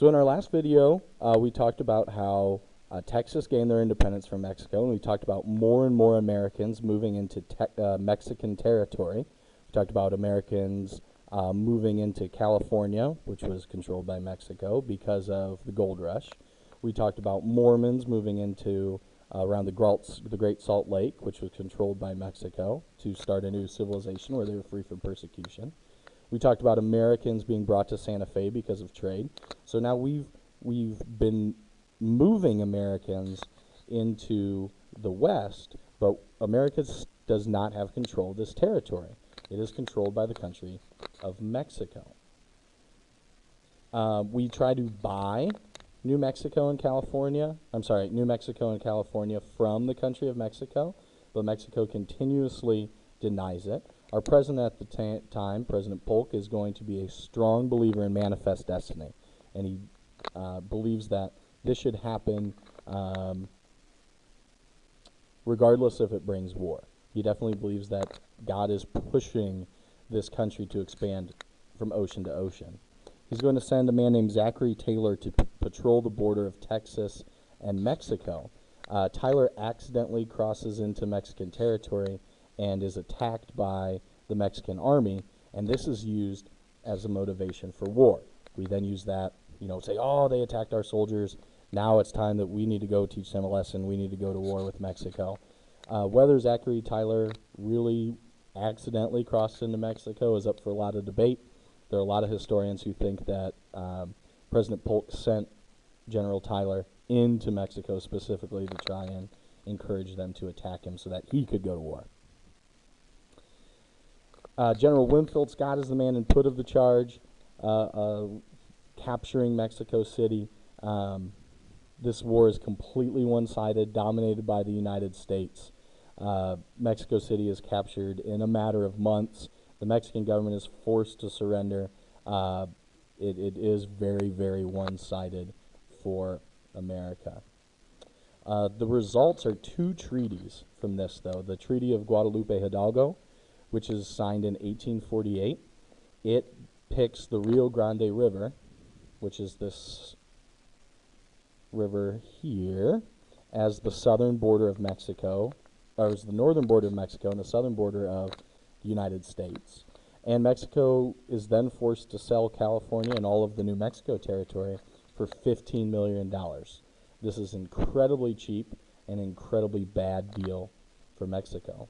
So in our last video, we talked about how Texas gained their independence from Mexico, and we talked about more and more Americans moving into Mexican territory. We talked about Americans moving into California, which was controlled by Mexico because of the gold rush. We talked about Mormons moving into around the Great Salt Lake, which was controlled by Mexico, to start a new civilization where they were free from persecution. We talked about Americans being brought to Santa Fe because of trade. So now we've been moving Americans into the West, but America does not have control of this territory. It is controlled by the country of Mexico. We try to buy New Mexico and California from the country of Mexico, but Mexico continuously denies it. Our president at the time, President Polk, is going to be a strong believer in manifest destiny, and he believes that this should happen regardless if it brings war. He definitely believes that God is pushing this country to expand from ocean to ocean. He's going to send a man named Zachary Taylor to patrol the border of Texas and Mexico. Tyler accidentally crosses into Mexican territory and is attacked by the Mexican army, and this is used as a motivation for war. We then use that, say, oh, they attacked our soldiers. Now it's time that we need to go teach them a lesson. We need to go to war with Mexico. Whether Zachary Taylor really accidentally crossed into Mexico is up for a lot of debate. There are a lot of historians who think that President Polk sent General Tyler into Mexico specifically to try and encourage them to attack him so that he could go to war. General Winfield Scott is the man in put of the charge, capturing Mexico City. This war is completely one-sided, dominated by the United States. Mexico City is captured in a matter of months. The Mexican government is forced to surrender. It is very, very one-sided for America. The results are two treaties from this, though. The Treaty of Guadalupe Hidalgo, which is signed in 1848. It picks the Rio Grande River, which is this river here, as the southern border of Mexico, or as the northern border of Mexico and the southern border of the United States. And Mexico is then forced to sell California and all of the New Mexico territory for $15 million. This is incredibly cheap and incredibly bad deal for Mexico.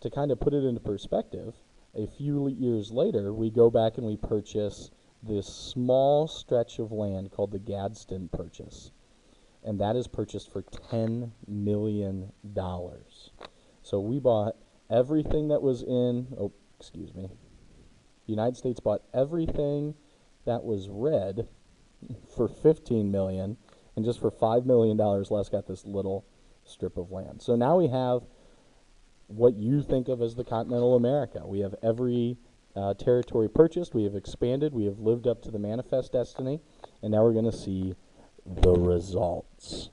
To kind of put it into perspective, a few years later, we go back and we purchase this small stretch of land called the Gadsden Purchase. And that is purchased for $10 million. So we bought everything that was the United States bought everything that was red for $15 million, and just for $5 million less got this little strip of land. So now we have what you think of as the continental America. We have every territory purchased, we have expanded, we have lived up to the manifest destiny, and now we're going to see the results.